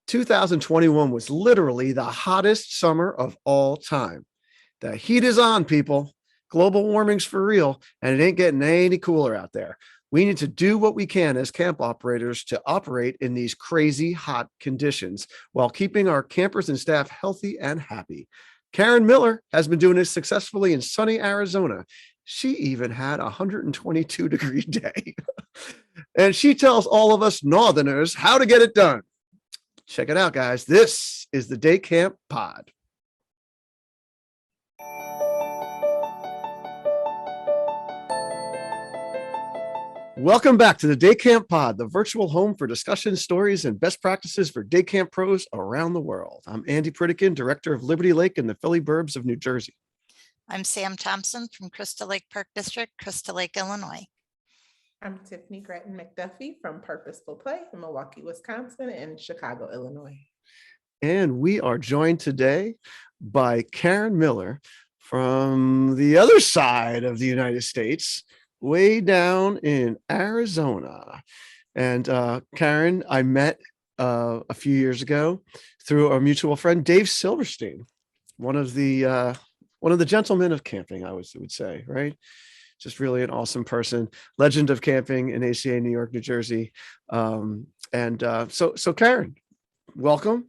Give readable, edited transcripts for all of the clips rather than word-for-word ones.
2021 was literally the hottest summer of all time. The heat is on, people. Global warming's for real, and it ain't getting any cooler out there. We need to do what we can as camp operators to operate in these crazy hot conditions while keeping our campers and staff healthy and happy. Karyn Miller has been doing this successfully in sunny Arizona. She even had a 122-degree day. And she tells all of us Nawtheners how to get it done. Check it out, guys. This is the Day Camp Pod. Welcome back to the Day Camp Pod, the virtual home for discussion, stories, and best practices for day camp pros around the world. I'm Andy Pritikin, director of Liberty Lake in the Philly Burbs of New Jersey. I'm Sam Thompson from Crystal Lake Park District, Crystal Lake, Illinois. I'm Tiffany Gratton-McDuffie from Purposeful Play in Milwaukee, Wisconsin, and Chicago, Illinois. And we are joined today by Karyn Miller from the other side of the United States, way down in Arizona. And Karyn, I met a few years ago through our mutual friend, Dave Silverstein, one of the gentlemen of camping, I would say, right? Just really an awesome person, legend of camping in ACA, New York, New Jersey. So Karyn, welcome.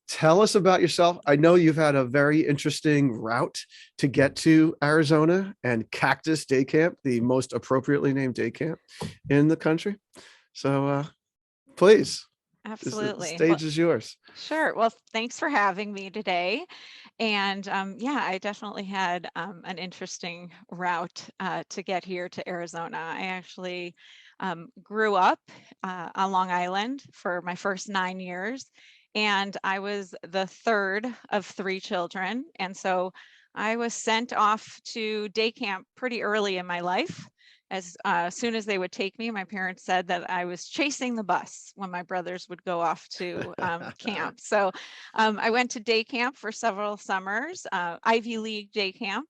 Tell us about yourself. I know you've had a very interesting route to get to Arizona and Cactus Day Camp, the most appropriately named day camp in the country. So please. Absolutely. The stage is yours. Sure. Well, thanks for having me today. And yeah, I definitely had an interesting route to get here to Arizona. I actually grew up on Long Island for my first 9 years, and I was the third of 3 children. And so I was sent off to day camp pretty early in my life. As soon as they would take me, my parents said that I was chasing the bus when my brothers would go off to camp. So I went to day camp for several summers, Ivy League day camp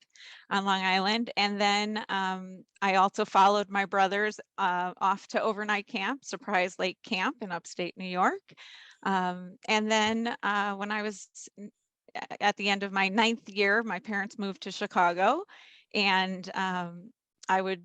on Long Island. And then I also followed my brothers off to overnight camp, Surprise Lake Camp in upstate New York. And then when I was at the end of my 9th year, my parents moved to Chicago, and I would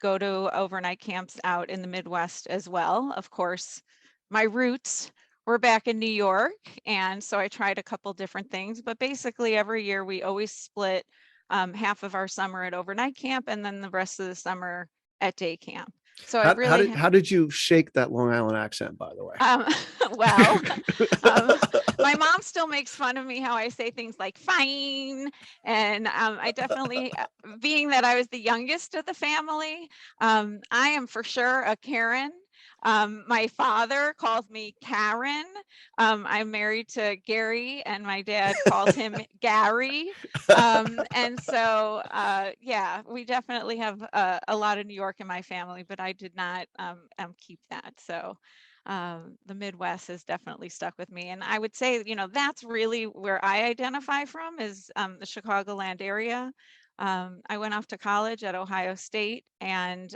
go to overnight camps out in the Midwest as well. Of course, my roots were back in New York, and so I tried a couple different things, but basically every year we always split half of our summer at overnight camp and then the rest of the summer at day camp. So how did you shake that Long Island accent, by the way? My mom still makes fun of me how I say things like fine. And I definitely, being that I was the youngest of the family, I am for sure a Karen. My father calls me Karyn. I'm married to Gary, and my dad calls him Gary. And so, yeah, we definitely have a lot of New York in my family, but I did not keep that. So the Midwest has definitely stuck with me. And I would say, that's really where I identify from, is the Chicagoland area. I went off to college at Ohio State, and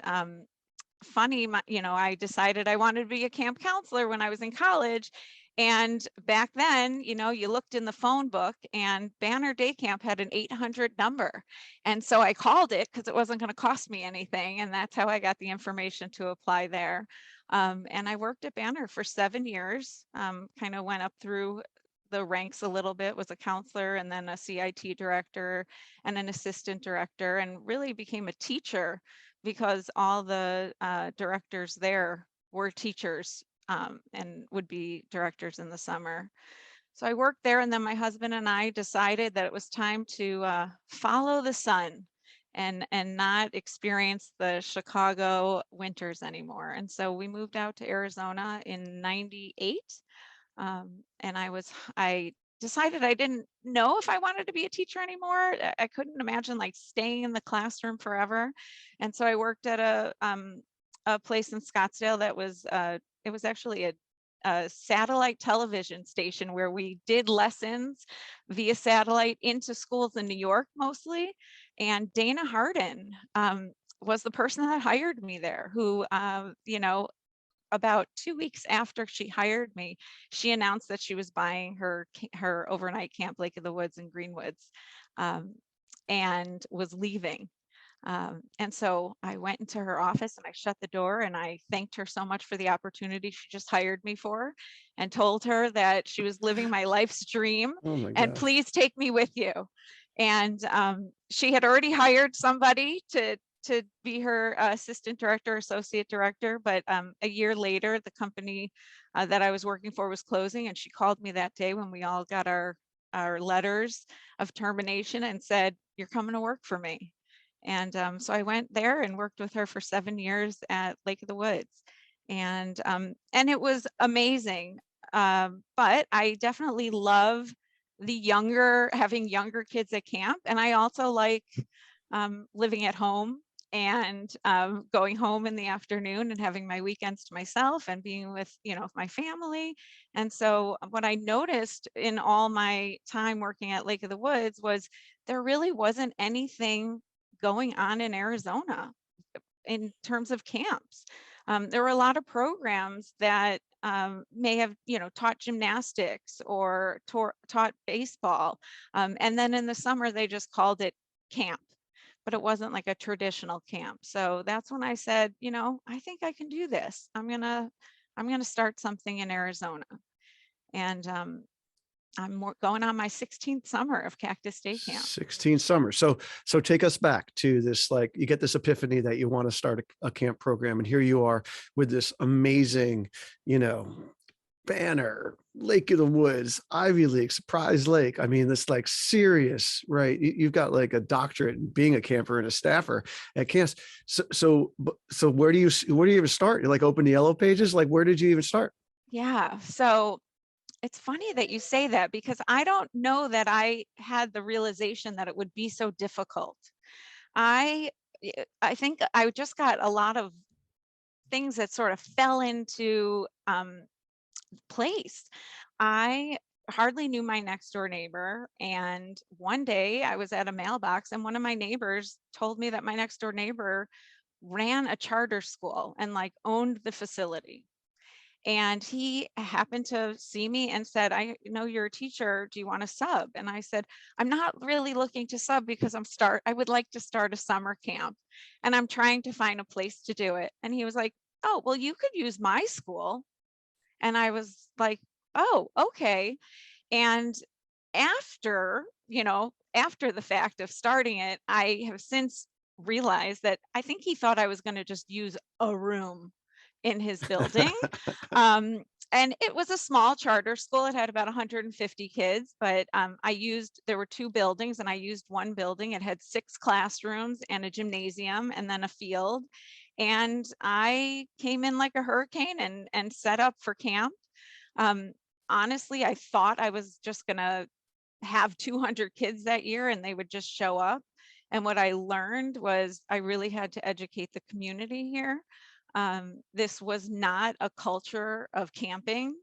funny, I decided I wanted to be a camp counselor when I was in college. And back then, you looked in the phone book, and Banner Day Camp had an 800 number. And so I called it because it wasn't going to cost me anything. And that's how I got the information to apply there. And I worked at Banner for 7 years, kind of went up through the ranks a little bit, was a counselor and then a CIT director and an assistant director, and really became a teacher because all the directors there were teachers and would be directors in the summer. So I worked there, and then my husband and I decided that it was time to follow the sun and not experience the Chicago winters anymore. And so we moved out to Arizona in '98. And I decided I didn't know if I wanted to be a teacher anymore. I couldn't imagine like staying in the classroom forever. And so I worked at a place in Scottsdale that was, it was actually a satellite television station where we did lessons via satellite into schools in New York mostly. And Dana Hardin was the person that hired me there, who, about 2 weeks after she hired me, she announced that she was buying her overnight camp, Lake of the Woods in Greenwoods, and was leaving. And so I went into her office and I shut the door and I thanked her so much for the opportunity she just hired me for, and told her that she was living my life's dream, Oh my and gosh. please take me with you. And she had already hired somebody to be her assistant director, associate director. But a year later, the company that I was working for was closing, and she called me that day when we all got our letters of termination and said, "You're coming to work for me." And so I went there and worked with her for 7 years at Lake of the Woods, and it was amazing. But I definitely love having younger kids at camp, and I also like living at home and going home in the afternoon and having my weekends to myself and being with my family. And so what I noticed in all my time working at Lake of the Woods was there really wasn't anything going on in Arizona in terms of camps. There were a lot of programs that may have, taught gymnastics or taught baseball. And then in the summer, they just called it camp, but it wasn't like a traditional camp. So that's when I said, I think I can do this. I'm gonna start something in Arizona. And I'm going on my 16th summer of Cactus Day Camp. 16 summers. So take us back to this, like you get this epiphany that you want to start a camp program. And here you are with this amazing, banner, Lake of the Woods, Ivy League, Surprise Lake. I mean, this like serious, right? You've got like a doctorate in being a camper and a staffer at camps. So where do you even start? You like open the yellow pages? Like, where did you even start? Yeah. So it's funny that you say that, because I don't know that I had the realization that it would be so difficult. I think I just got a lot of things that sort of fell into place. I hardly knew my next door neighbor, and one day I was at a mailbox and one of my neighbors told me that my next door neighbor ran a charter school and like owned the facility. And he happened to see me and said, "I know you're a teacher. Do you want to sub?" And I said, "I'm not really looking to sub because I would like to start a summer camp and I'm trying to find a place to do it." And he was like, "Oh, well, you could use my school." And I was like, "Oh, okay." And after, after the fact of starting it, I have since realized that I think he thought I was going to just use a room in his building. And it was a small charter school. It had about 150 kids, but there were 2 buildings and I used one building. It had 6 classrooms and a gymnasium and then a field. And I came in like a hurricane and set up for camp. Honestly, I thought I was just gonna have 200 kids that year and they would just show up. And what I learned was I really had to educate the community here. This was not a culture of camping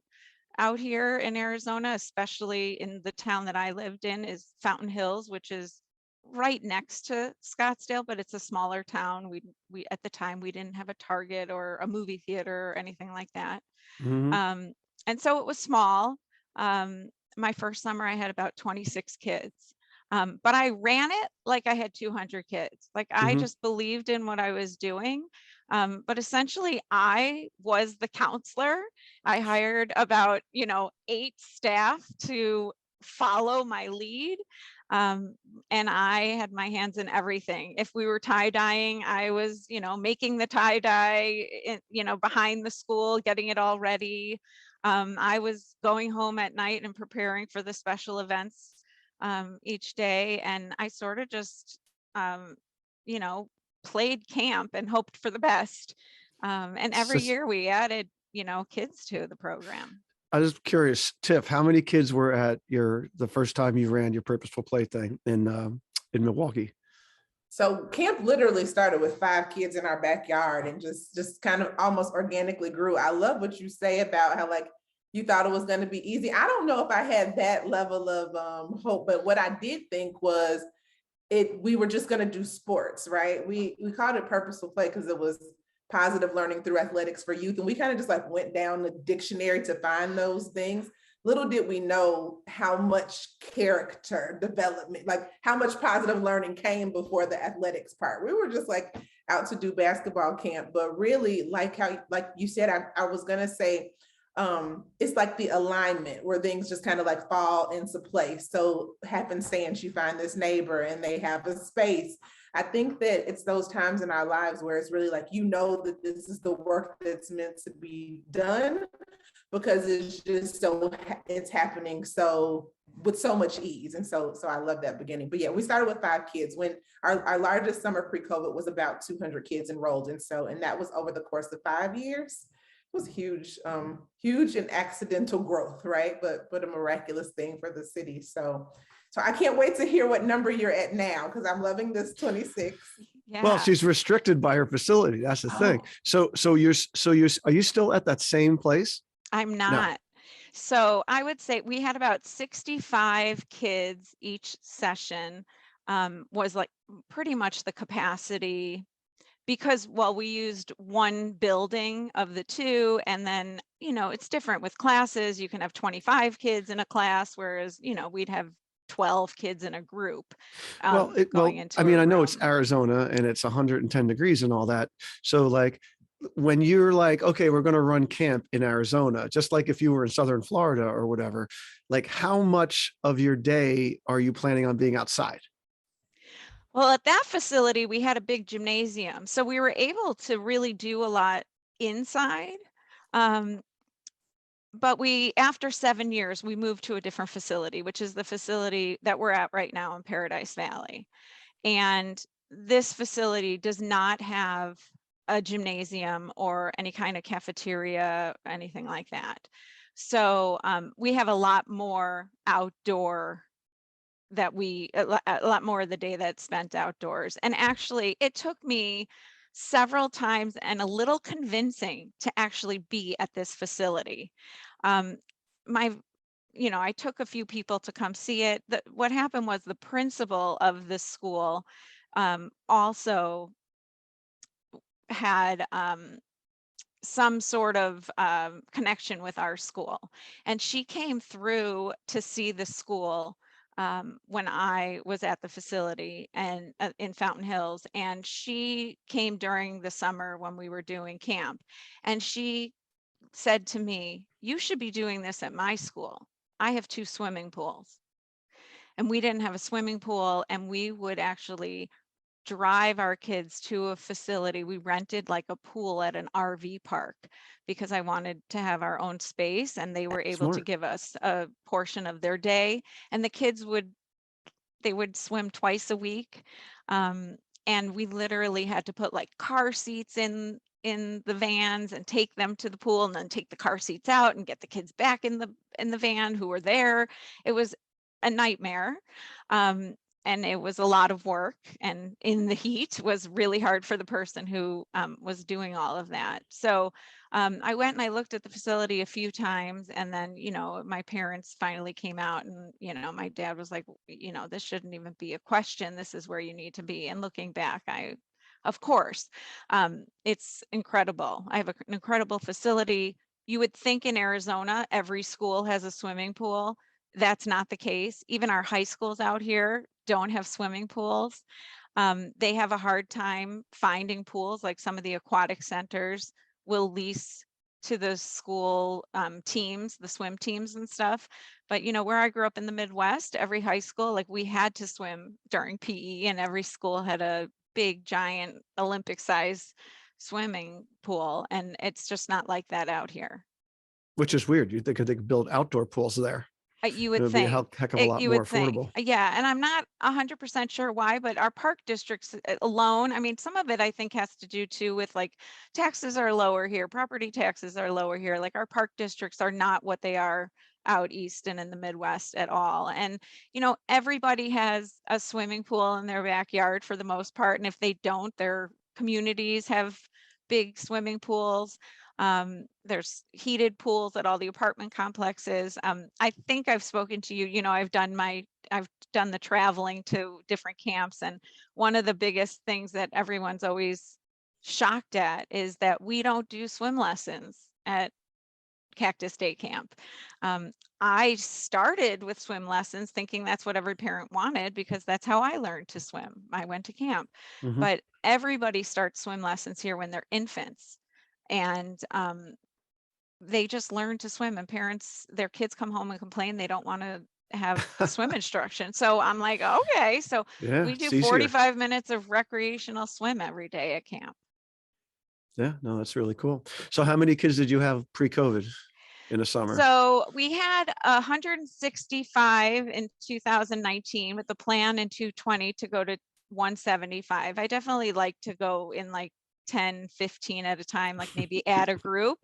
out here in Arizona, especially in the town that I lived in is Fountain Hills, which is right next to Scottsdale, but it's a smaller town. We at the time we didn't have a Target or a movie theater or anything like that. Mhm. And so it was small. My first summer I had about 26 kids. But I ran it like I had 200 kids. Like I Mhm. just believed in what I was doing. But essentially I was the counselor. I hired about, 8 staff to follow my lead. And I had my hands in everything. If we were tie dyeing, I was, making the tie dye, behind the school, getting it all ready. I was going home at night and preparing for the special events each day. And I sort of just, played camp and hoped for the best. And every So, year we added, kids to the program. I was curious, Tiff, how many kids were at the first time you ran your Purposeful Play thing in Milwaukee? So camp literally started with 5 kids in our backyard and just kind of almost organically grew. I love what you say about how like you thought it was going to be easy. I don't know if I had that level of hope, but what I did think was we were just going to do sports, right? We called it Purposeful Play because it was positive learning through athletics for youth. And we kind of just like went down the dictionary to find those things. Little did we know how much character development, like how much positive learning came before the athletics part. We were just like out to do basketball camp, but really like how, like you said, I was gonna say, it's like the alignment where things just kind of like fall into place. So happenstance, you find this neighbor and they have a space. I think that it's those times in our lives where it's really like, you know, that this is the work that's meant to be done, because it's just so, it's happening so with so much ease. And so I love that beginning. But yeah, we started with 5 kids when our largest summer pre-COVID was about 200 kids enrolled. And that was over the course of 5 years. It was huge, huge and accidental growth, right? But a miraculous thing for the city. So I can't wait to hear what number you're at now, because I'm loving this 26. Yeah. Well, she's restricted by her facility. That's the thing. So are you still at that same place? I'm not. So I would say we had about 65 kids each session, was like pretty much the capacity, because, well, we used one building of the 2, and then, you know, it's different with classes. You can have 25 kids in a class, whereas, you know, we'd have 12 kids in a group. Going into I mean, a I know room. it's Arizona and it's 110 degrees and all that. So like, when you're like, okay, we're going to run camp in Arizona, just like if you were in Southern Florida or whatever, like how much of your day are you planning on being outside? Well, at that facility, we had a big gymnasium, so we were able to really do a lot inside. But after 7 years, we moved to a different facility, which is the facility that we're at right now in Paradise Valley. And this facility does not have a gymnasium or any kind of cafeteria, anything like that. So we have a lot more outdoor a lot more of the day that's spent outdoors. And actually, it took me several times and a little convincing to actually be at this facility. I took a few people to come see it. What happened was the principal of this school also had some sort of connection with our school. And she came through to see the school when I was at the facility and in Fountain Hills. And she came during the summer when we were doing camp. And she said to me, "You should be doing this at my school. I have 2 swimming pools." And we didn't have a swimming pool, and we would actually drive our kids to a facility. We rented like a pool at an RV park because I wanted to have our own space, and they were able to give us a portion of their day. And the kids would swim twice a week. And we literally had to put like car seats in the vans and take them to the pool, and then take the car seats out and get the kids back in the van who were there. It was a nightmare. And it was a lot of work, and in the heat was really hard for the person who was doing all of that. So I went and I looked at the facility a few times, and then, my parents finally came out, and, my dad was like, this shouldn't even be a question. This is where you need to be. And looking back, of course, it's incredible. I have an incredible facility. You would think in Arizona, every school has a swimming pool. That's not the case. Even our high schools out here don't have swimming pools. They have a hard time finding pools. Like some of the aquatic centers will lease to the school teams, the swim teams and stuff. But where I grew up in the Midwest, every high school, like we had to swim during PE, and every school had a big, giant Olympic size swimming pool. And it's just not like that out here. Which is weird. You think they could build outdoor pools there? You would It would think. be a heck of a lot more affordable. Yeah, and I'm not 100% sure why, but our park districts alone, I mean, some of it I think has to do too with like taxes are lower here, property taxes are lower here. Like our park districts are not what they are out east and in the Midwest at all. And everybody has a swimming pool in their backyard for the most part, and if they don't, their communities have big swimming pools. There's heated pools at all the apartment complexes. I think I've spoken to you, I've done the traveling to different camps. And one of the biggest things that everyone's always shocked at is that we don't do swim lessons at Cactus Day Camp. I started with swim lessons thinking that's what every parent wanted because that's how I learned to swim. I went to camp, Mhm. but everybody starts swim lessons here when they're infants. And they just learn to swim, and parents, their kids come home and complain they don't want to have swim instruction. So I'm like, okay, so Yeah, we do it's easier. 45 minutes of recreational swim every day at camp. Yeah, no, that's really cool. So how many kids did you have pre-COVID in the summer? So we had 165 in 2019 with the plan in 2020 to go to 175. I definitely like to go in like 10, 15 at a time, like maybe add a group.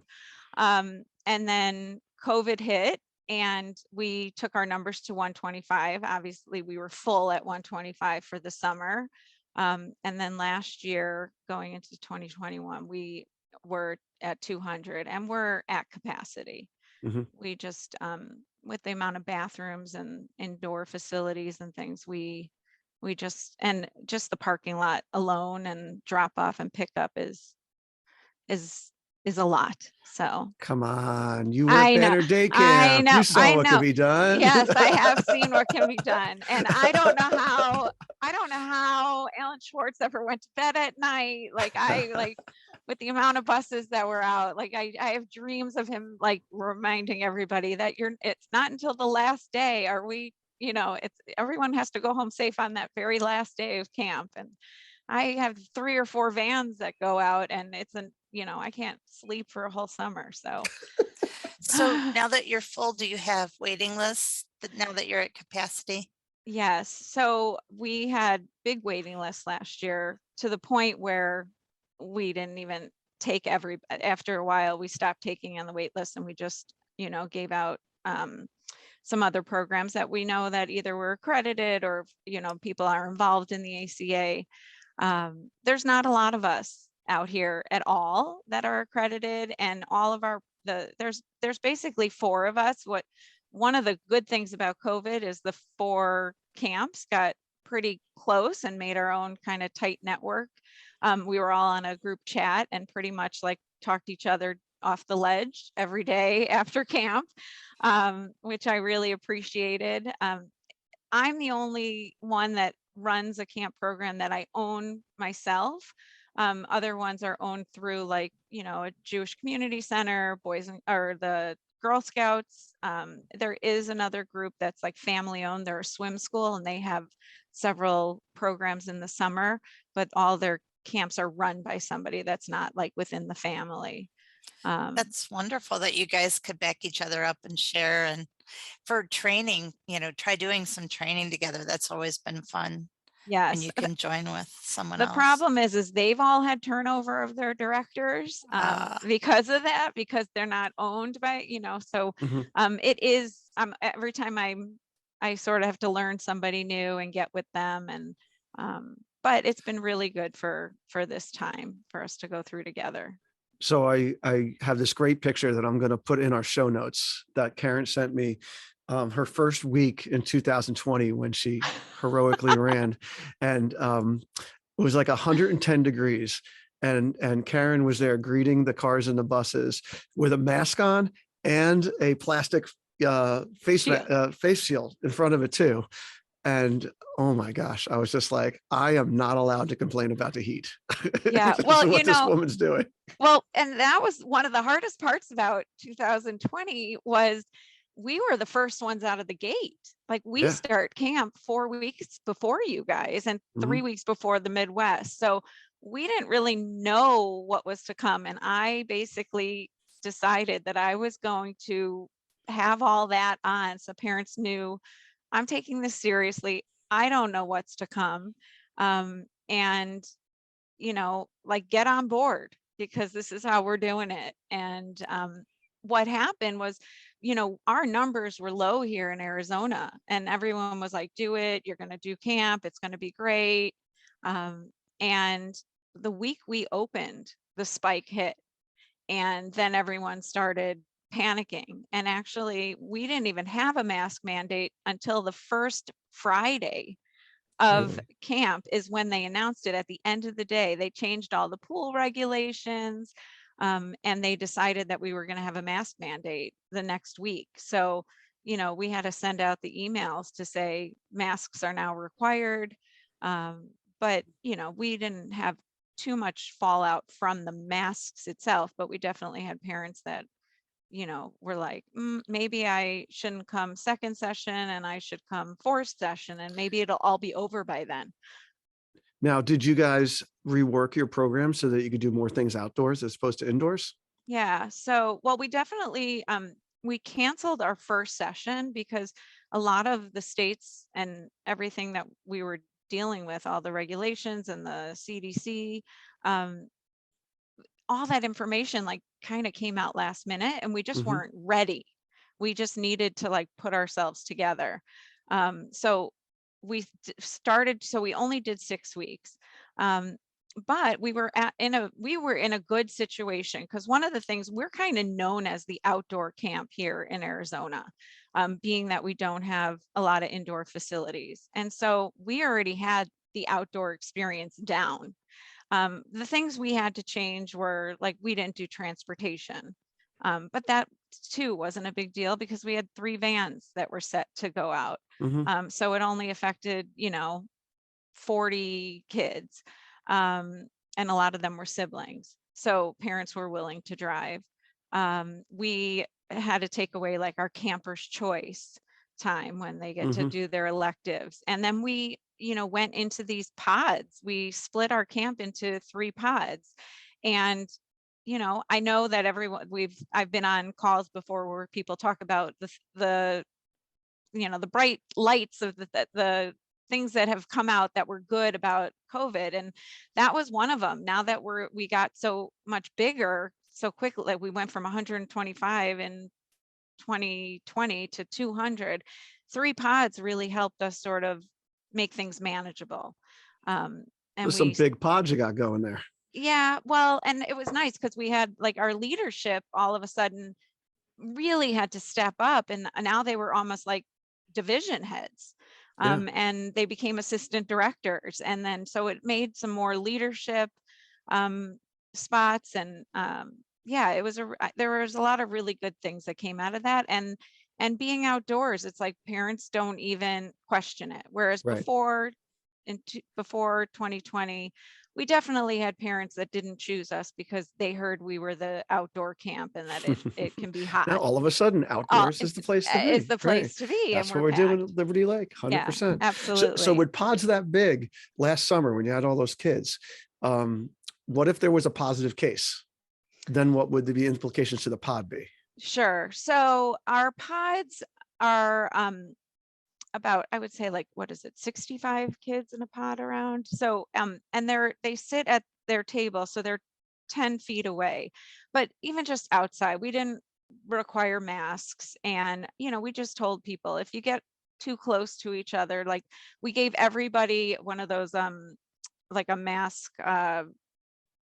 And then COVID hit and we took our numbers to 125. Obviously, we were full at 125 for the summer. And then last year, going into 2021, we were at 200 and we're at capacity. Mhm. We just, with the amount of bathrooms and indoor facilities and things, we just, and just the parking lot alone and drop off and pick up is a lot. So Come on, you were I at know, Banner Day I Camp. know, You saw I what know. could be done. Yes, I have seen what can be done. And I don't know how Alan Schwartz ever went to bed at night. Like with the amount of buses that were out, like I have dreams of him like reminding everybody that it's not until the last day are we, it's everyone has to go home safe on that very last day of camp. And I have 3 or 4 vans that go out and I can't sleep for a whole summer. So So now that you're full, do you have waiting lists now that you're at capacity? yes. So we had big waiting lists last year to the point where we didn't even take after a while, we stopped taking on the wait list and we just, gave out some other programs that we know that either were accredited or, people are involved in the ACA. There's not a lot of us out here at all that are accredited, and all of there's basically 4 of us. One of the good things about COVID is the 4 camps got pretty close and made our own kind of tight network. We were all on a group chat and pretty much like talked each other off the ledge every day after camp, which I really appreciated. I'm the only one that runs a camp program that I own myself. Other ones are owned through like, a Jewish community center, or the Girl Scouts. There is another group that's like family owned. They're a swim school and they have several programs in the summer, but all their camps are run by somebody that's not like within the family. That's wonderful that you guys could back each other up and share. And for training, try doing some training together. That's always been fun. Yes. And you can join with someone The else. problem is they've all had turnover of their directors because of that, because they're not owned by, so Mhm. it is, every time I sort of have to learn somebody new and get with them. And, but it's been really good for this time for us to go through together. So I have this great picture that I'm going to put in our show notes that Karyn sent me. Her first week in 2020 when she heroically ran, and it was like 110 degrees, and Karyn was there greeting the cars and the buses with a mask on and a plastic face shield in front of it too. And oh my gosh, I was just like, I am not allowed to complain about the heat. Yeah, This well, is what this woman's doing. Well, and that was one of the hardest parts about 2020 was we were the first ones out of the gate. Like we start camp 4 weeks before you guys and 3 weeks before the Midwest. So we didn't really know what was to come. And I basically decided that I was going to have all that on. So parents knew I'm taking this seriously. I don't know what's to come. And, like get on board because this is how we're doing it. And what happened was, our numbers were low here in Arizona and everyone was like, do it. You're going to do camp. It's going to be great. And the week we opened, the spike hit. And then everyone started panicking. And actually, we didn't even have a mask mandate until the first Friday of camp is when they announced it at the end of the day. They changed all the pool regulations, and they decided that we were going to have a mask mandate the next week. So, we had to send out the emails to say masks are now required. But, we didn't have too much fallout from the masks itself, but we definitely had parents that, were like, maybe I shouldn't come second session and I should come fourth session, and maybe it'll all be over by then. Now, did you guys rework your program so that you could do more things outdoors as opposed to indoors? Yeah. So, well, we definitely, we canceled our first session because a lot of the states and everything that we were dealing with, all the regulations and the CDC, all that information like kind of came out last minute, and we just weren't ready. We just needed to like put ourselves together. So we started, so we only did 6 weeks. But we were in a good situation, because one of the things, we're kind of known as the outdoor camp here in Arizona, being that we don't have a lot of indoor facilities. And so we already had the outdoor experience down. The things we had to change were like, we didn't do transportation, but that too wasn't a big deal because we had 3 vans that were set to go out. So it only affected, 40 kids. And a lot of them were siblings. So parents were willing to drive. We had to take away like our camper's choice time when they get to do their electives. And then we, went into these pods. We split our camp into 3 pods. And, I know that everyone, I've been on calls before where people talk about the bright lights of the things that have come out that were good about COVID. And that was one of them. Now that we got so much bigger so quickly, like we went from 125 in 2020 to 200, 3 pods really helped us sort of make things manageable. And there's some big pods you got going there. Yeah, well, and it was nice because we had like our leadership all of a sudden really had to step up, and now they were almost like division heads. And they became assistant directors, and then so it made some more leadership spots. And yeah, there was a lot of really good things that came out of that. And being outdoors, it's like parents don't even question it, whereas before 2020, we definitely had parents that didn't choose us because they heard we were the outdoor camp and that it can be hot. Now all of a sudden outdoors is the place to be. Is the place to be. That's and what we're doing at Liberty Lake, 100%. Yeah, absolutely. So with pods that big last summer, when you had all those kids, what if there was a positive case? Then what would the implications to the pod be? Sure. So our pods are about, I would say, like, what is it, 65 kids in a pod around. So and they sit at their table, so they're 10 feet away. But even just outside, we didn't require masks. And we just told people, if you get too close to each other, like we gave everybody one of those like a mask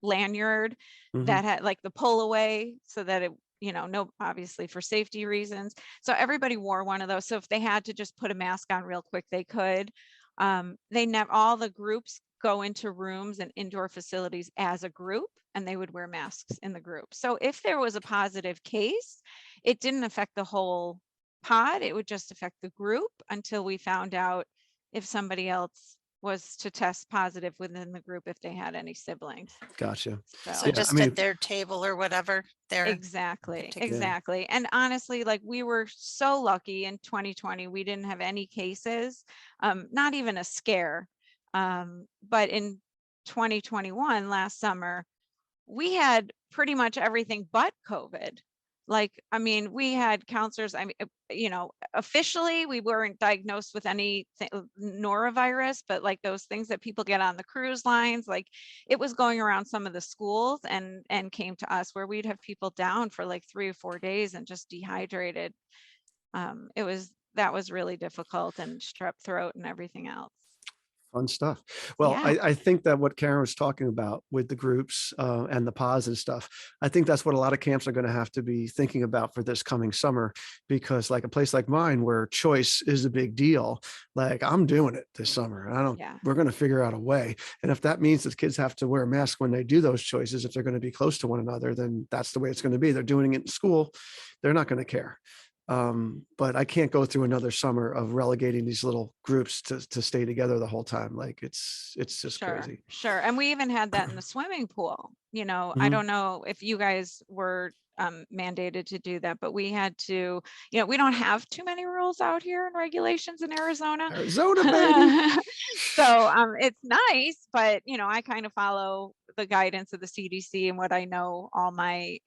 lanyard that had like the pull away, so that it, no, obviously for safety reasons. So everybody wore one of those. So if they had to just put a mask on real quick, they could. All the groups go into rooms and indoor facilities as a group, and they would wear masks in the group. So if there was a positive case, it didn't affect the whole pod. It would just affect the group until we found out if somebody else was to test positive within the group, if they had any siblings. Gotcha. So yeah, just at their table or whatever. Exactly. And honestly, like we were so lucky in 2020, we didn't have any cases, not even a scare. But in 2021, last summer, we had pretty much everything but COVID. Like, I mean, we had counselors, officially we weren't diagnosed with any norovirus, but like those things that people get on the cruise lines, like it was going around some of the schools and came to us, where we'd have people down for like 3 or 4 days and just dehydrated. That was really difficult, and strep throat and everything else. Fun stuff. Well, Yeah. I think that what Karyn was talking about with the groups and the pods and stuff, I think that's what a lot of camps are going to have to be thinking about for this coming summer, because like a place like mine where choice is a big deal, like I'm doing it this summer. Yeah. We're going to figure out a way. And if that means that kids have to wear a mask when they do those choices, if they're going to be close to one another, then that's the way it's going to be. They're doing it in school. They're not going to care. But I can't go through another summer of relegating these little groups to stay together the whole time. Like it's just crazy. Sure. And we even had that in the swimming pool. I Mhm. don't know if you guys were mandated to do that, but we had to, we don't have too many rules out here and regulations in Arizona. Arizona, baby. So it's nice, but I kind of follow the guidance of the CDC and what I know all my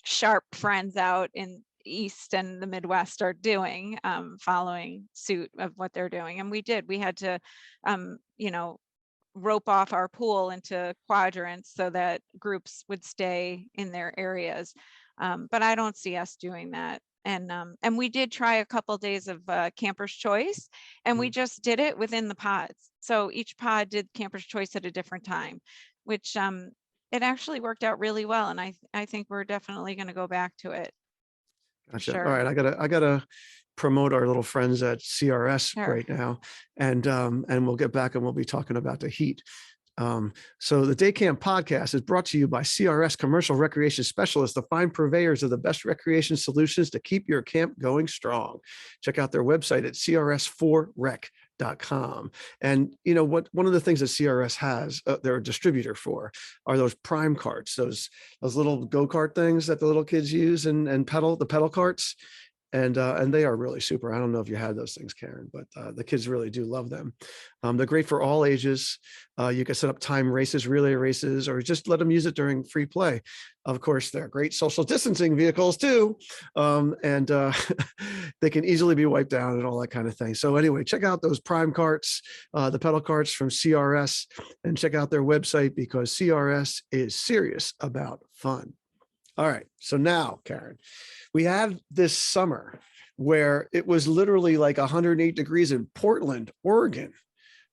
sharp friends out in East and the Midwest are doing, following suit of what they're doing. And we had to, rope off our pool into quadrants so that groups would stay in their areas. But I don't see us doing that. And we did try a couple days of Camper's Choice, and we just did it within the pods. So each pod did Camper's Choice at a different time, which it actually worked out really well. And I think we're definitely going to go back to it. Gotcha. Sure. All right. I gotta promote our little friends at CRS Sure. right now. And we'll get back and we'll be talking about the heat. So the Day Camp podcast is brought to you by CRS Commercial Recreation Specialists, the fine purveyors of the best recreation solutions to keep your camp going strong. Check out their website at crs4rec.com. And one of the things that CRS has, they're a distributor for, are those prime carts, those little go-kart things that the little kids use and the pedal carts. And they are really super. I don't know if you had those things, Karyn, but the kids really do love them. They're great for all ages. You can set up time races, relay races, or just let them use it during free play. Of course, they're great social distancing vehicles too. And they can easily be wiped down and all that kind of thing. So anyway, check out those prime carts, the pedal carts from CRS, and check out their website, because CRS is serious about fun. All right. So now, Karyn, we had this summer where it was literally like 108 degrees in Portland, Oregon,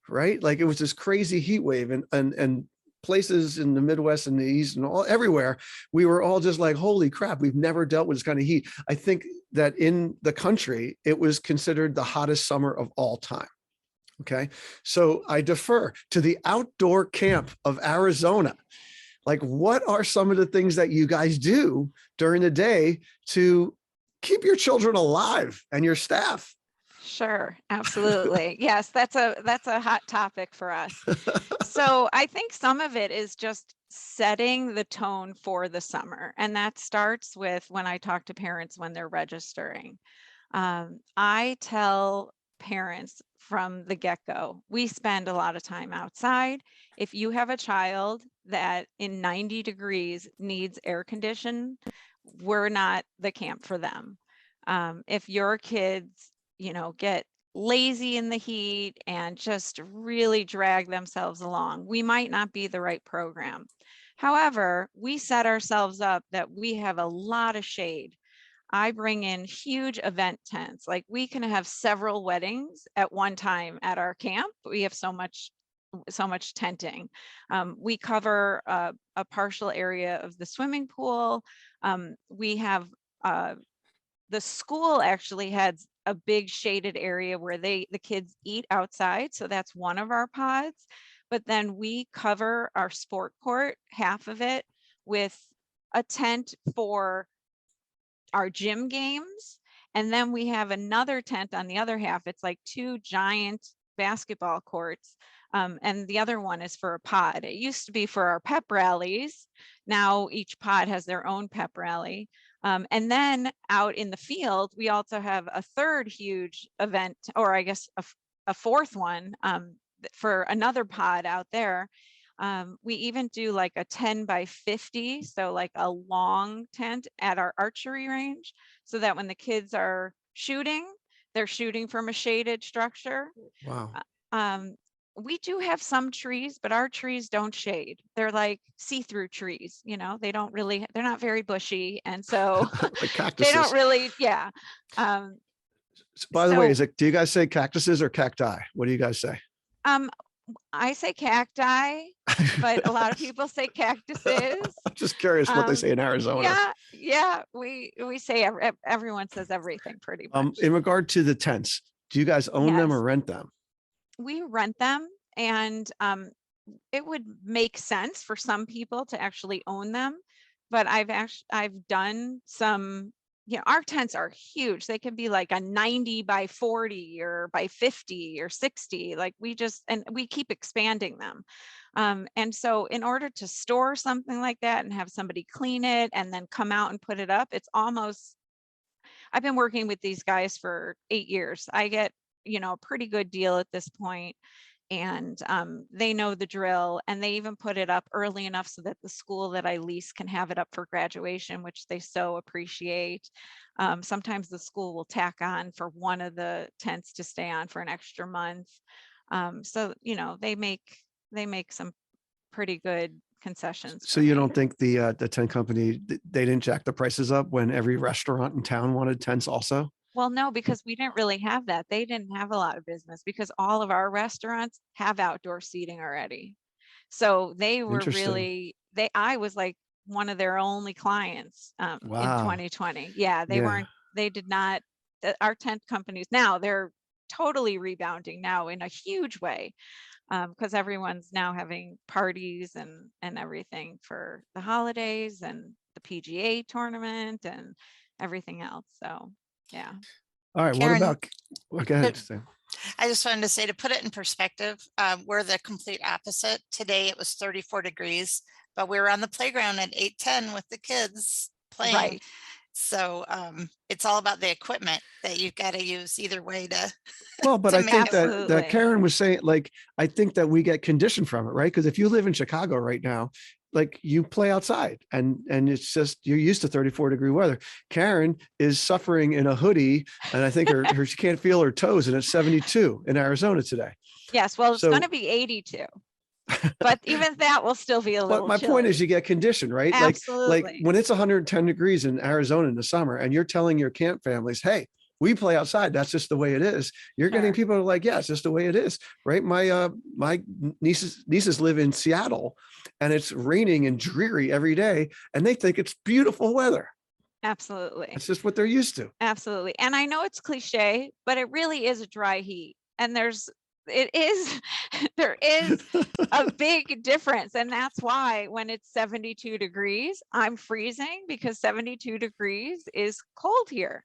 right? Like it was this crazy heat wave, and places in the Midwest and the East and everywhere, we were all just like, holy crap, we've never dealt with this kind of heat. I think that in the country, it was considered the hottest summer of all time. Okay. So I defer to the outdoor camp of Arizona. Like, what are some of the things that you guys do during the day to keep your children alive and your staff? Sure, absolutely. Yes, that's a hot topic for us. So I think some of it is just setting the tone for the summer. And that starts with when I talk to parents when they're registering. I tell parents from the get-go, we spend a lot of time outside. If you have a child that in 90 degrees needs air conditioning, we're not the camp for them. If your kids, get lazy in the heat and just really drag themselves along, we might not be the right program. However, we set ourselves up that we have a lot of shade. I bring in huge event tents. Like we can have several weddings at one time at our camp. We have so much tenting. We cover a partial area of the swimming pool. We have the school actually has a big shaded area where the kids eat outside. So that's one of our pods. But then we cover our sport court, half of it, with a tent for our gym games. And then we have another tent on the other half. It's like 2 giant basketball courts. And the other one is for a pod. It used to be for our pep rallies. Now each pod has their own pep rally. And then out in the field, we also have a third huge event, or I guess a fourth one for another pod out there. We even do like a 10 by 50, so like a long tent at our archery range, so that when the kids are shooting, they're shooting from a shaded structure. Wow. We do have some trees, but our trees don't shade. They're like see-through trees, they're not very bushy. And so Like cactuses. they don't really, yeah. By the way, do you guys say cactuses or cacti? What do you guys say? Um, I say cacti, but a lot of people say cactuses. I'm just curious what they say in Arizona. Yeah, we say everyone says everything pretty much. In regard to the tents, do you guys own them or Yes. rent them? We rent them, and it would make sense for some people to actually own them, but I've done some, our tents are huge. They can be like a 90 by 40 or by 50 or 60. Like and we keep expanding them. And so in order to store something like that and have somebody clean it and then come out and put it up, I've been working with these guys for 8 years. I get, a pretty good deal at this point, and they know the drill, and they even put it up early enough so that the school that I lease can have it up for graduation, which they so appreciate. Sometimes the school will tack on for one of the tents to stay on for an extra month. So, they make some pretty good concessions. So you don't think the tent company, they didn't jack the prices up when every restaurant in town wanted tents also? Well, no, because we didn't really have that. They didn't have a lot of business because all of our restaurants have outdoor seating already. So they were Interesting. I was like one of their only clients in Wow. 2020. Yeah, Yeah. they did not, our tent companies now, they're totally rebounding now in a huge way, because everyone's now having parties and everything for the holidays and the PGA tournament and everything else. So yeah. All right. What Karyn, about, go ahead. I just wanted to say, to put it in perspective, we're the complete opposite. Today it was 34 degrees, but we were on the playground at 8:10 with the kids playing. Right. So it's all about the equipment that you've got to use either way to. Well, but to I make think it that work. that Karyn was saying, like, I think that we get conditioned from it, right? Because if you live in Chicago right now, like, you play outside and it's just, you're used to 34-degree weather. Karyn is suffering in a hoodie, and I think her she can't feel her toes, and it's 72 in Arizona today. Yes, well, it's So- going to be 82, but even that will still be a little But my chilly. point is, you get conditioned, right? Absolutely. Like when it's 110 degrees in Arizona in the summer, and you're telling your camp families, hey, we play outside, that's just the way it is. You're getting Sure. people who are like, yeah, it's just the way it is, right? My nieces live in Seattle, and it's raining and dreary every day, and they think it's beautiful weather. Absolutely. It's just what they're used to. Absolutely. And I know it's cliche, but it really is a dry heat. And there is a big difference. And that's why when it's 72 degrees, I'm freezing, because 72 degrees is cold here.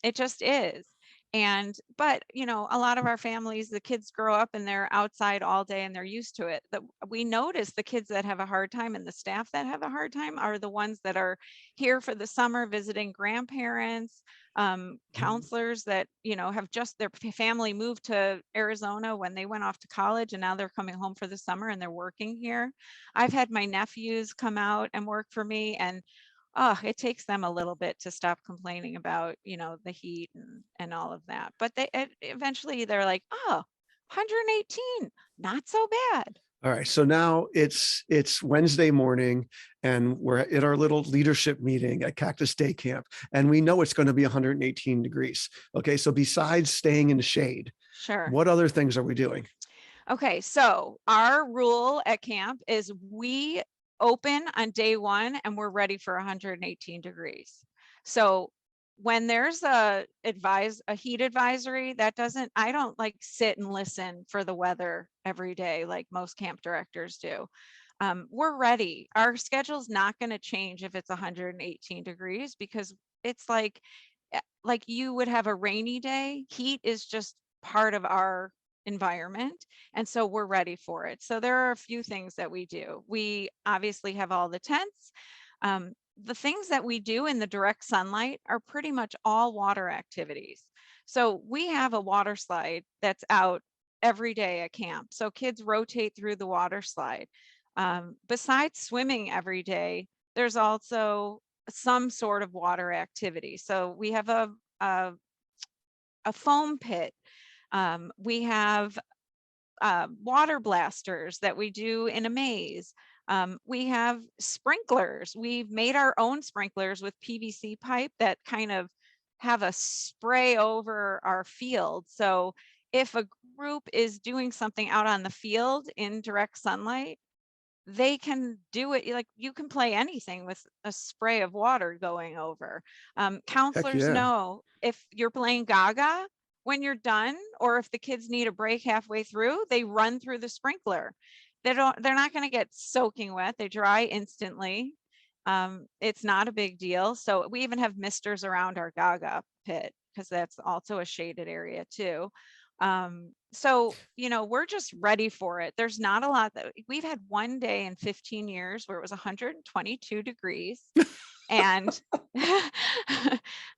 It just is. But a lot of our families, the kids grow up and they're outside all day and they're used to it. We notice the kids that have a hard time and the staff that have a hard time are the ones that are here for the summer visiting grandparents, counselors that, have just, their family moved to Arizona when they went off to college, and now they're coming home for the summer and they're working here. I've had my nephews come out and work for me, and it takes them a little bit to stop complaining about, the heat and all of that. But eventually they're like, 118, not so bad. All right. So now it's Wednesday morning, and we're at our little leadership meeting at Cactus Day Camp, and we know it's going to be 118 degrees. Okay. So besides staying in the shade, Sure. what other things are we doing? Okay. So our rule at camp is we open on day one and we're ready for 118 degrees. So when there's a heat advisory, I don't like sit and listen for the weather every day like most camp directors do. We're ready. Our schedule's not going to change if it's 118 degrees, because it's like you would have a rainy day. Heat is just part of our environment, and so we're ready for it. So there are a few things that we do. We obviously have all the tents. The things that we do in the direct sunlight are pretty much all water activities. So we have a water slide that's out every day at camp, so kids rotate through the water slide. Besides swimming every day, there's also some sort of water activity. So we have a foam pit. We have water blasters that we do in a maze. We have sprinklers. We've made our own sprinklers with PVC pipe that kind of have a spray over our field. So if group is doing something out on the field in direct sunlight, they can do it. Like you can play anything with a spray of water going over. Heck Counselors yeah. know if you're playing Gaga when you're done, or if the kids need a break halfway through, they run through the sprinkler. They're not going to get soaking wet. They dry instantly. It's not a big deal. So we even have misters around our Gaga pit because that's also a shaded area too. So, we're just ready for it. There's not a lot that we've had one day in 15 years where it was 122 degrees and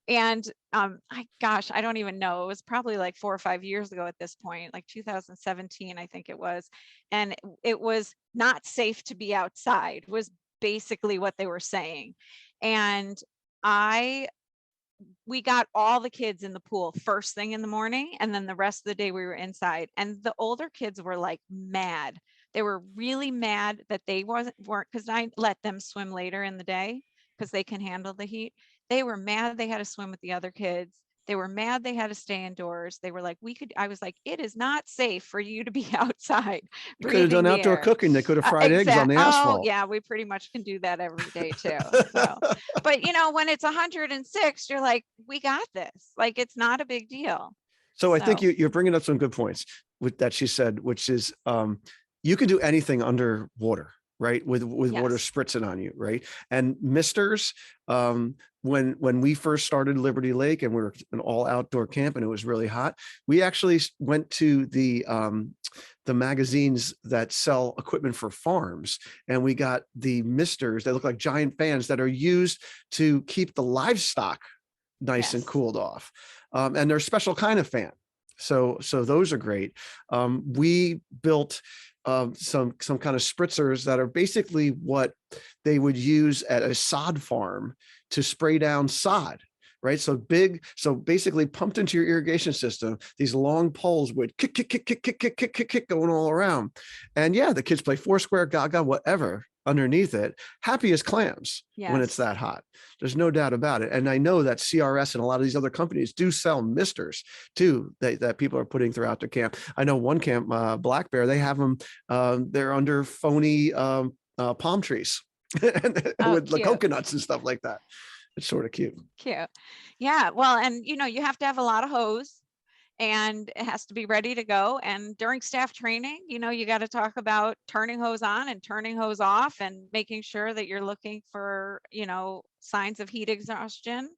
and I don't even know. It was probably like 4 or 5 years ago at this point, like 2017, I think it was. And it was not safe to be outside was basically what they were saying. And we got all the kids in the pool first thing in the morning, and then the rest of the day we were inside. And the older kids were like mad. They were really mad that they weren't, because I let them swim later in the day because they can handle the heat. They were mad they had to swim with the other kids. They were mad they had to stay indoors. They were like, I was like, it is not safe for you to be outside You could have done breathing the outdoor air. cooking. They could have fried eggs on the Oh, asphalt. yeah, we pretty much can do that every day too. So, but when it's 106, you're like, we got this. Like, it's not a big deal. So I think you're bringing up some good points with that she said, which is you can do anything underwater, right? With water spritzing on you, right? And misters, when we first started Liberty Lake and we were an all outdoor camp and it was really hot, we actually went to the magazines that sell equipment for farms, and we got the misters that look like giant fans that are used to keep the livestock nice and cooled off. And they're a special kind of fan. So those are great. We built some kind of spritzers that are basically what they would use at a sod farm to spray down sod, right? So basically pumped into your irrigation system, these long poles would kick going all around. And yeah, the kids play Foursquare, Gaga, whatever underneath it, happy as clams when it's that hot. There's no doubt about it. And I know that CRS and a lot of these other companies do sell misters too, that people are putting throughout the camp. I know one camp, Black Bear, they have them, they're under phony palm trees with the coconuts and stuff like that. It's sort of cute. Yeah. Well, and you have to have a lot of hose, and it has to be ready to go. And during staff training, you got to talk about turning hose on and turning hose off and making sure that you're looking for, signs of heat exhaustion.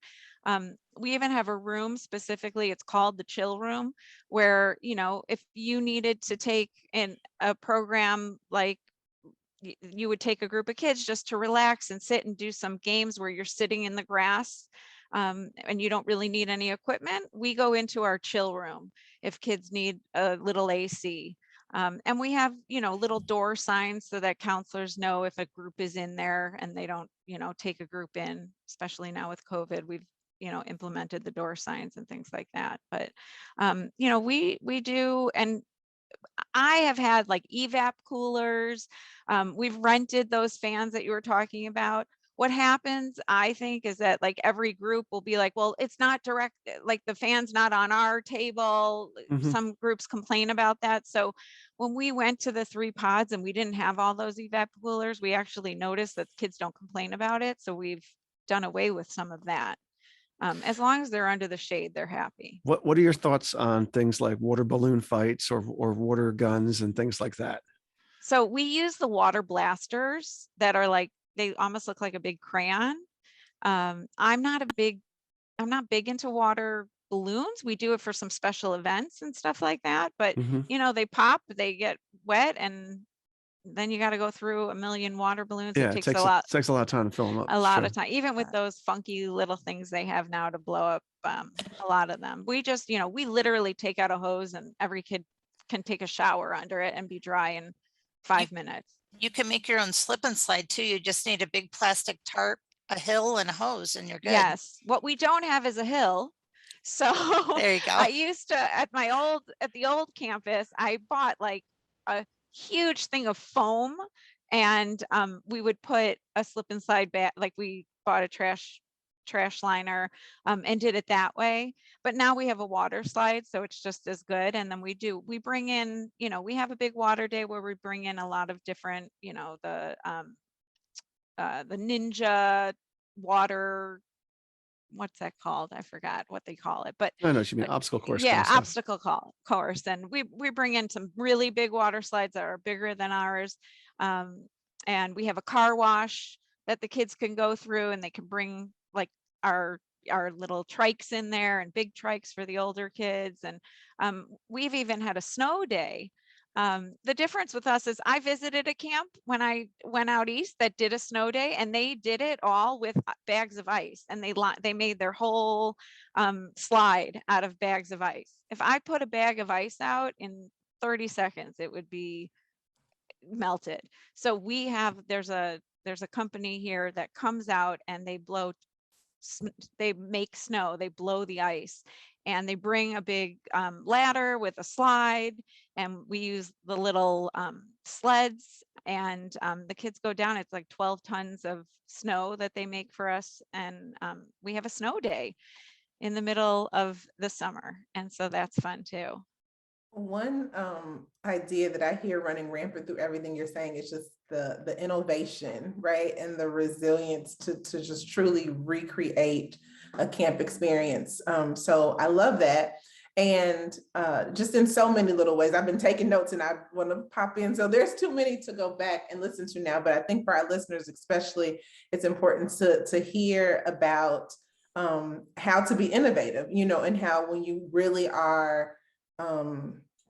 We even have a room specifically, it's called the chill room, where, if you needed to take in a program, like you would take a group of kids just to relax and sit and do some games where you're sitting in the grass, and you don't really need any equipment, we go into our chill room if kids need a little AC. And we have, little door signs so that counselors know if a group is in there and they don't, take a group in, especially now with COVID, we've, implemented the door signs and things like that. But, we do, and I have had like evap coolers. We've rented those fans that you were talking about. What happens, I think, is that like every group will be like, well, it's not direct, like the fan's not on our table. Some groups complain about that. So when we went to the 3 pods and we didn't have all those evap coolers, we actually noticed that kids don't complain about it. So we've done away with some of that. As long as they're under the shade, they're happy. What are your thoughts on things like water balloon fights or water guns and things like that? So we use the water blasters that are like, they almost look like a big crayon. I'm not big into water balloons. We do it for some special events and stuff like that, but they pop, they get wet, and then you got to go through a million water balloons. Yeah, it takes a lot of time to fill them up. A lot of time, even with those funky little things they have now to blow up a lot of them. We just, we literally take out a hose and every kid can take a shower under it and be dry in 5 minutes. You can make your own slip and slide too. You just need a big plastic tarp, a hill, and a hose, and you're good. Yes. What we don't have is a hill. So there you go. I used to, at the old campus, I bought like a huge thing of foam, and we would put a slip and slide like we bought a trash trash liner, and did it that way. But now we have a water slide, so it's just as good. And then we bring in, we have a big water day where we bring in a lot of different, the ninja water, what's that called? I forgot what they call it, but I know what you mean, obstacle course. kind yeah, of stuff. obstacle course. And we bring in some really big water slides that are bigger than ours. And we have a car wash that the kids can go through, and they can bring like our little trikes in there, and big trikes for the older kids. And we've even had a snow day. The difference with us is I visited a camp when I went out east that did a snow day, and they did it all with bags of ice, and they made their whole slide out of bags of ice. If I put a bag of ice out in 30 seconds, it would be melted. So there's a company here that comes out and they make snow, they blow the ice, and they bring a big ladder with a slide, and we use the little sleds, and the kids go down. It's like 12 tons of snow that they make for us, and we have a snow day in the middle of the summer, and so that's fun too. One idea that I hear running rampant through everything you're saying is just the innovation, right? And the resilience to just truly recreate a camp experience. So I love that. And just in so many little ways, I've been taking notes and I want to pop in. So there's too many to go back and listen to now, but I think for our listeners, especially, it's important to hear about how to be innovative, and how when you really are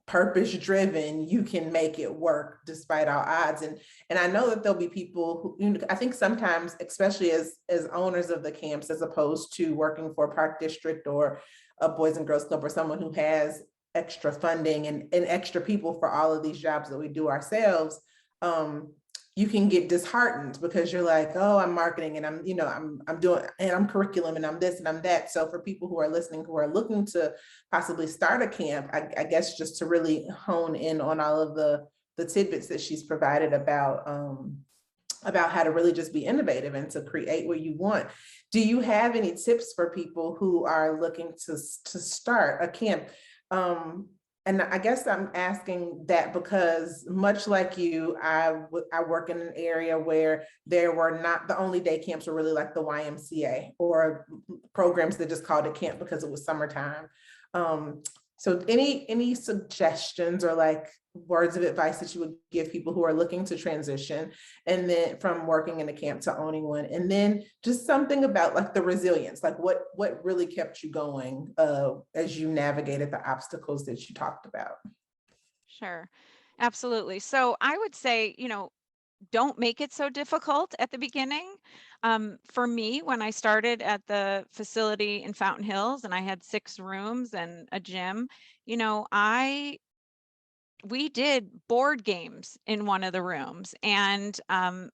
purpose driven, you can make it work despite all odds. And I know that there'll be people who, I think sometimes, especially as owners of the camps, as opposed to working for a park district or a Boys and Girls Club, or someone who has extra funding and extra people for all of these jobs that we do ourselves, you can get disheartened because you're like, oh, I'm marketing and I'm doing, and I'm curriculum and I'm this and I'm that. So for people who are listening, who are looking to possibly start a camp, I guess just to really hone in on all of the tidbits that she's provided about how to really just be innovative and to create what you want. Do you have any tips for people who are looking to start a camp? And I guess I'm asking that because much like you, I work in an area where there were not, the only day camps were really like the YMCA or programs that just called it camp because it was summertime. So any suggestions or like words of advice that you would give people who are looking to transition, and then from working in a camp to owning one, and then just something about like the resilience, like what really kept you going as you navigated the obstacles that you talked about? Sure, absolutely. So I would say, don't make it so difficult at the beginning. For me, when I started at the facility in Fountain Hills and I had 6 rooms and a gym, we did board games in one of the rooms, and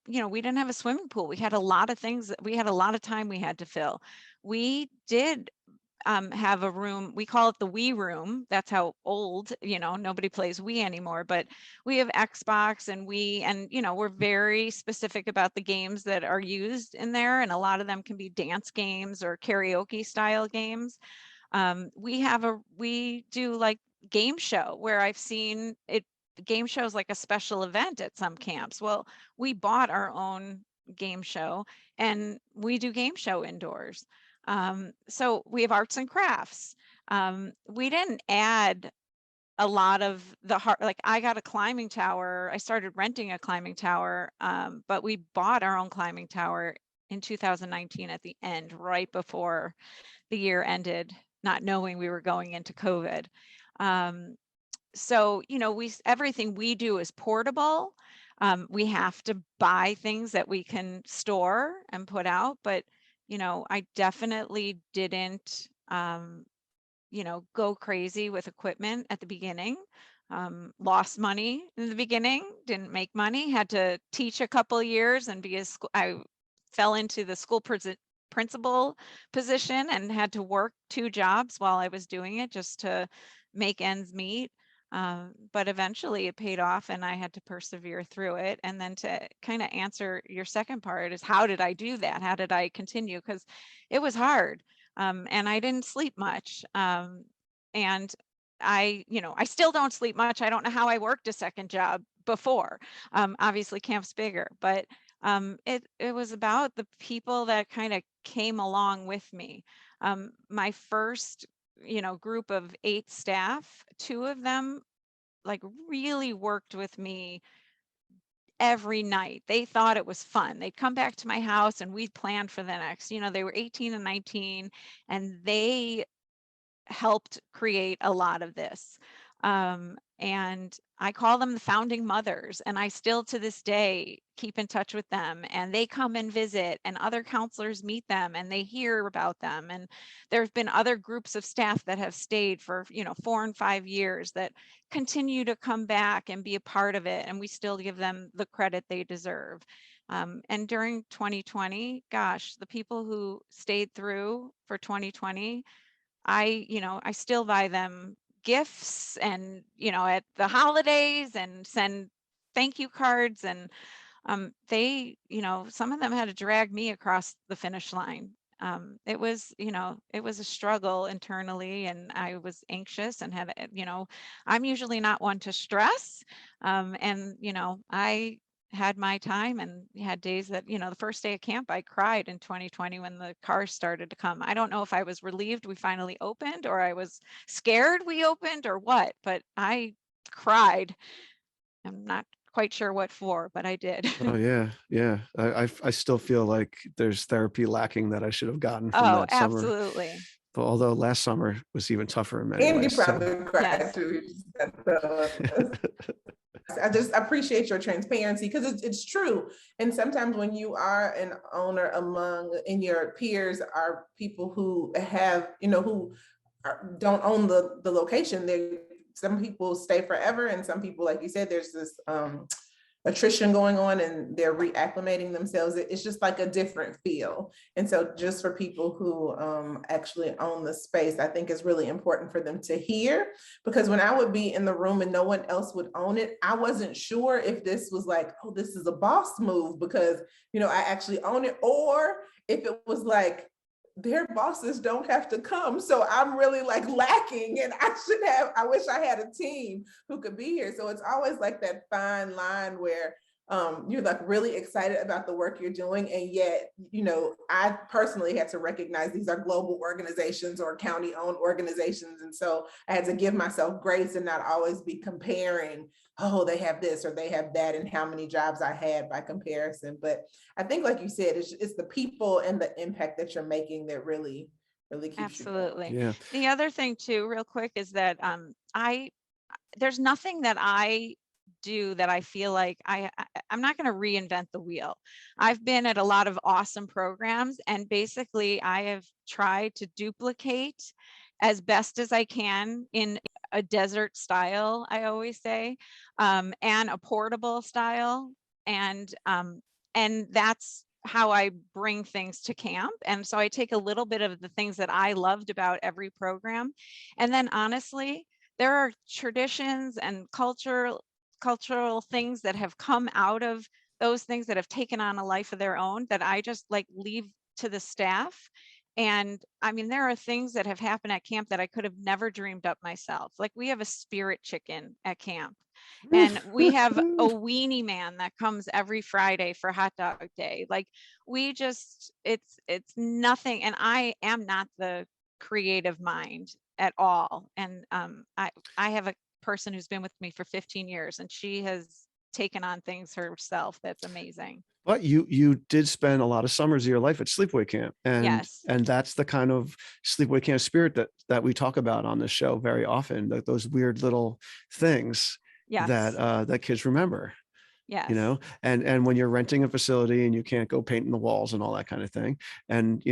we didn't have a swimming pool. We had a lot of things. We had a lot of time we had to fill. We did have a room, we call it the Wii room. That's how old, nobody plays Wii anymore, but we have Xbox and Wii, and we're very specific about the games that are used in there, and a lot of them can be dance games or karaoke style games. We do like game show where I've seen it. Game show is like a special event at some camps. Well, we bought our own game show and we do game show indoors. So we have arts and crafts. We didn't add a lot of the hard, like I got a climbing tower. I started renting a climbing tower, but we bought our own climbing tower in 2019 at the end, right before the year ended, not knowing we were going into COVID. So, everything we do is portable. We have to buy things that we can store and put out, but I definitely didn't, go crazy with equipment at the beginning. Lost money in the beginning, didn't make money, had to teach a couple of years and I fell into the school principal position and had to work 2 jobs while I was doing it just to make ends meet. But eventually it paid off and I had to persevere through it. And then to kind of answer your second part is, how did I do that? How did I continue? Because it was hard. And I didn't sleep much. And I still don't sleep much. I don't know how I worked a second job before. Obviously camp's bigger, but it was about the people that kind of came along with me. My first group of 8 staff, 2 of them like really worked with me every night. They thought it was fun. They'd come back to my house and we'd plan for the next, they were 18 and 19, and they helped create a lot of this. And I call them the founding mothers, and I still to this day keep in touch with them, and they come and visit, and other counselors meet them and they hear about them. And there's been other groups of staff that have stayed for 4 and 5 years that continue to come back and be a part of it, and we still give them the credit they deserve. And during 2020, gosh, the people who stayed through for 2020, I still buy them gifts and, at the holidays, and send thank you cards. And they, some of them had to drag me across the finish line. It was a struggle internally, and I was anxious and had, I'm usually not one to stress. And, I had my time and had days that, the first day of camp, I cried in 2020 when the cars started to come. I don't know if I was relieved we finally opened, or I was scared we opened, or what, but I cried. I'm not quite sure what for, but I did. Oh yeah, yeah. I still feel like there's therapy lacking that I should have gotten from Oh, that summer. absolutely. But although last summer was even tougher in many And you ways. so. probably cried Yes. too. I just appreciate your transparency, because it's true. And sometimes when you are an owner and your peers are people who have, who don't own the location, some people stay forever, and some people, like you said, there's this attrition going on and they're reacclimating themselves. It's just like a different feel. And so just for people who actually own the space, I think it's really important for them to hear, because when I would be in the room and no one else would own it, I wasn't sure if this was like, oh, this is a boss move because, I actually own it, or if it was like, their bosses don't have to come. So I'm really like lacking, and I wish I had a team who could be here. So it's always like that fine line where you're like really excited about the work you're doing. And yet, I personally had to recognize these are global organizations or county owned organizations. And so I had to give myself grace and not always be comparing, oh, they have this or they have that, and how many jobs I had by comparison. But I think, like you said, it's the people and the impact that you're making that really keeps Absolutely. you going. Yeah. The other thing too, real quick, is that there's nothing that I do that I feel like I'm not going to reinvent the wheel. I've been at a lot of awesome programs, and basically I have tried to duplicate as best as I can in a desert style, I always say, and a portable style. And that's how I bring things to camp. And so I take a little bit of the things that I loved about every program. And then honestly, there are traditions and cultural things that have come out of those things that have taken on a life of their own that I just like leave to the staff. And I mean, there are things that have happened at camp that I could have never dreamed up myself. Like we have a spirit chicken at camp, and we have a weenie man that comes every Friday for hot dog day. Like we just, it's nothing. And I am not the creative mind at all. And I have a person who's been with me for 15 years, and she has taken on things herself. That's amazing. But you did spend a lot of summers of your life at sleepaway camp, and Yes. and that's the kind of sleepaway camp spirit that we talk about on this show very often. Like those weird little things Yes. that kids remember. Yes. And when you're renting a facility and you can't go painting the walls and all that kind of thing, and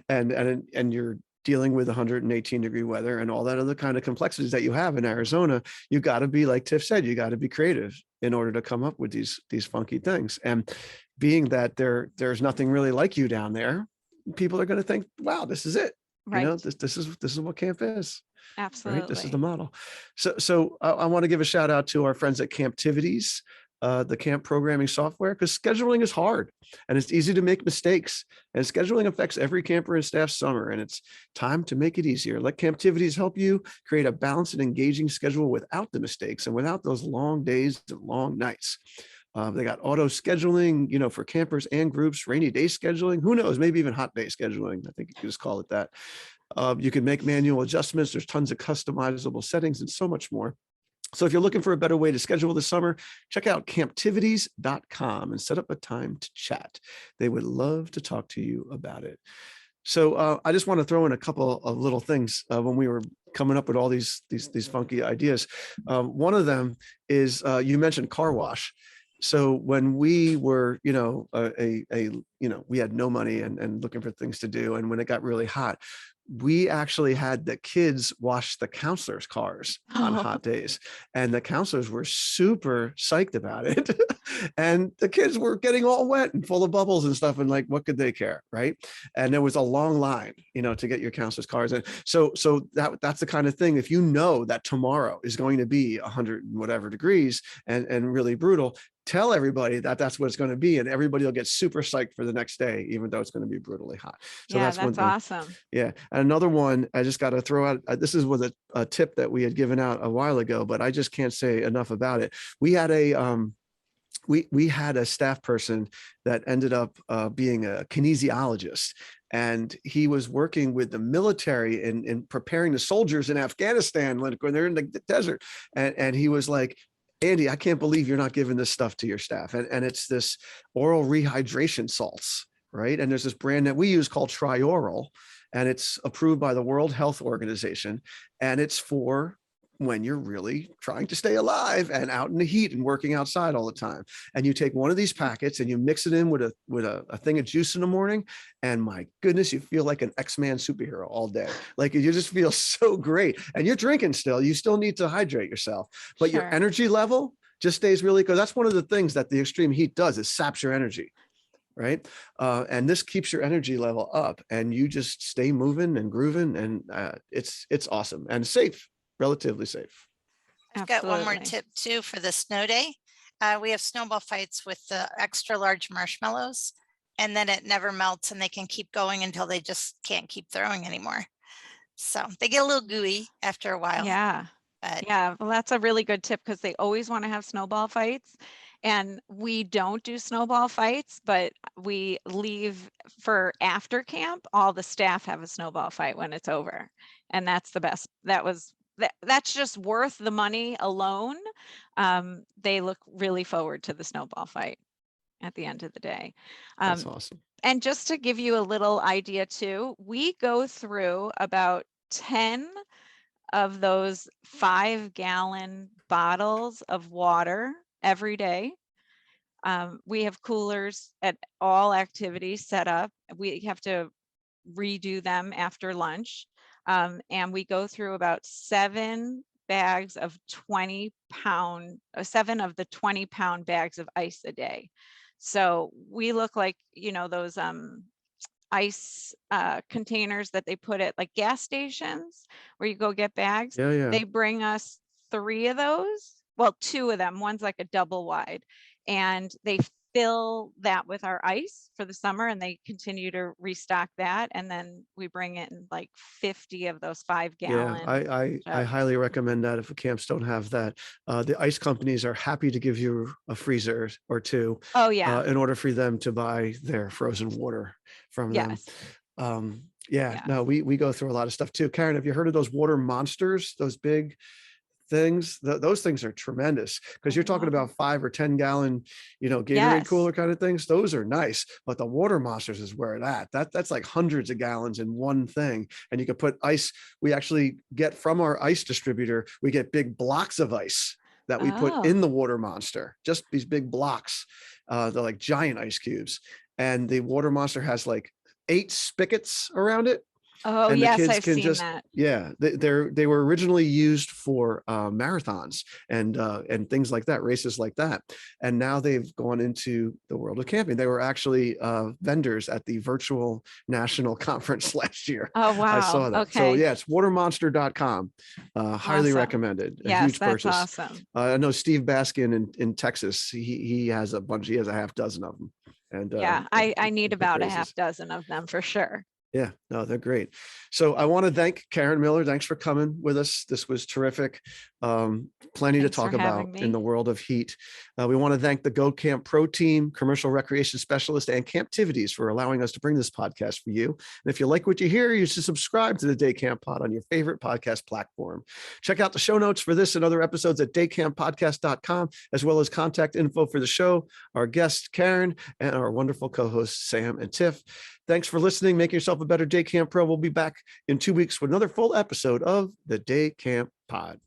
and you're dealing with 118-degree weather and all that other kind of complexities that you have in Arizona, you got to be, like Tiff said, you got to be creative in order to come up with these funky things. And being that there's nothing really like you down there, people are going to think, wow, this is it. You know, Right. this is what camp is. Right. This is the Absolutely. model. So I want to give a shout out to our friends at Camptivities, the camp programming software, because scheduling is hard and it's easy to make mistakes. And scheduling affects every camper and staff summer, and it's time to make it easier. Let Camptivities help you create a balanced and engaging schedule without the mistakes and without those long days and long nights. They got auto scheduling, you know, for campers and groups, rainy day scheduling, who knows, maybe even hot day scheduling. I think you could just call it that. You can make manual adjustments. There's tons of customizable settings and so much more. So if you're looking for a better way to schedule this summer, check out camptivities.com and set up a time to chat. They would love to talk to you about it. So I just want to throw in a couple of little things when we were coming up with all these funky ideas. One of them is you mentioned car wash. So when we were, you know, we had no money and looking for things to do, and when it got really hot, we actually had the kids wash the counselors' cars on hot days, and the counselors were super psyched about it. And the kids were getting all wet and full of bubbles and stuff, and like, what could they care, right? And there was a long line, you know, to get your counselors' cars in. So that's the kind of thing. If you know that tomorrow is going to be 100 and whatever degrees and really brutal, tell everybody that that's what it's going to be, and everybody will get super psyched for the next day, even though it's going to be brutally hot. So Yeah, that's one that's thing. awesome. Yeah. And another one, I just got to throw out, this was a tip that we had given out a while ago, but I just can't say enough about it. We had we had a staff person that ended up being a kinesiologist, and he was working with the military in preparing the soldiers in Afghanistan when they're in the desert. And he was like, Andy, I can't believe you're not giving this stuff to your staff. And it's this oral rehydration salts, right? And there's this brand that we use called Trioral, and it's approved by the World Health Organization. And it's for when you're really trying to stay alive and out in the heat and working outside all the time. And you take one of these packets and you mix it in with a thing of juice in the morning. And my goodness, you feel like an X-Man superhero all day. Like you just feel so great. And you're drinking still, you still need to hydrate yourself, but Sure. your energy level just stays really good. That's one of the things that the extreme heat does, is saps your energy. Right. And this keeps your energy level up, and you just stay moving and grooving. And it's awesome and safe. Relatively safe. I've got one more Absolutely. tip too for the snow day. We have snowball fights with the extra large marshmallows, and then it never melts and they can keep going until they just can't keep throwing anymore. So they get a little gooey after a while. Yeah. But Yeah, well, that's a really good tip, because they always want to have snowball fights. And we don't do snowball fights, but we leave for after camp. All the staff have a snowball fight when it's over. And that's the best. That's just worth the money alone. They look really forward to the snowball fight at the end of the day. That's awesome. And just to give you a little idea too, we go through about 10 of those 5-gallon bottles of water every day. We have coolers at all activities set up. We have to redo them after lunch. And we go through about 7 bags of 20-pound, 7 of the 20-pound bags of ice a day. So we look like, you know, those ice containers that they put at like gas stations where you go get bags. Yeah. They bring us 3 of those. Well, 2 of them. One's like a double wide, and they fill that with our ice for the summer, and they continue to restock that. And then we bring in like 50 of those 5-gallon. Yeah, I highly recommend that if the camps don't have that. The ice companies are happy to give you a freezer or 2. Oh yeah. In order for them to buy their frozen water from them. Yes. No, we go through a lot of stuff too. Karyn, have you heard of those water monsters? Those big things, those things are tremendous, because you're talking about 5 or 10 gallon, you know, Gatorade cooler kind of things. Those are nice, but the water monsters is where that's like hundreds of gallons in one thing. And you can put ice. We actually get from our ice distributor, we get big blocks of ice that we put in the water monster, just these big blocks. They're like giant ice cubes. And the water monster has like 8 spigots around it. Oh, and the yes, kids I've can seen just, that. yeah, they were originally used for marathons and things like that, races like that. And now they've gone into the world of camping. They were actually vendors at the virtual national conference last year. Oh, I saw wow. that. So Okay. yeah, it's watermonster.com. Highly Awesome. recommended. A Yes, huge that's purchase. awesome. I know Steve Baskin in Texas. He has a bunch. He has a half dozen of them. And Yeah, I need big about a raises. half dozen of them for sure. Yeah, no, they're great. So I want to thank Karyn Miller. Thanks for coming with us. This was terrific. Plenty Thanks to talk for about having in me. the world of heat. We want to thank the Go Camp Pro team, commercial recreation specialist, and Camptivities for allowing us to bring this podcast for you. And if you like what you hear, you should subscribe to the Day Camp Pod on your favorite podcast platform. Check out the show notes for this and other episodes at daycamppodcast.com, as well as contact info for the show, our guest Karyn, and our wonderful co-hosts Sam and Tiff. Thanks for listening. Make yourself a better Day Camp Pro. We'll be back in 2 weeks with another full episode of the Day Camp Pod.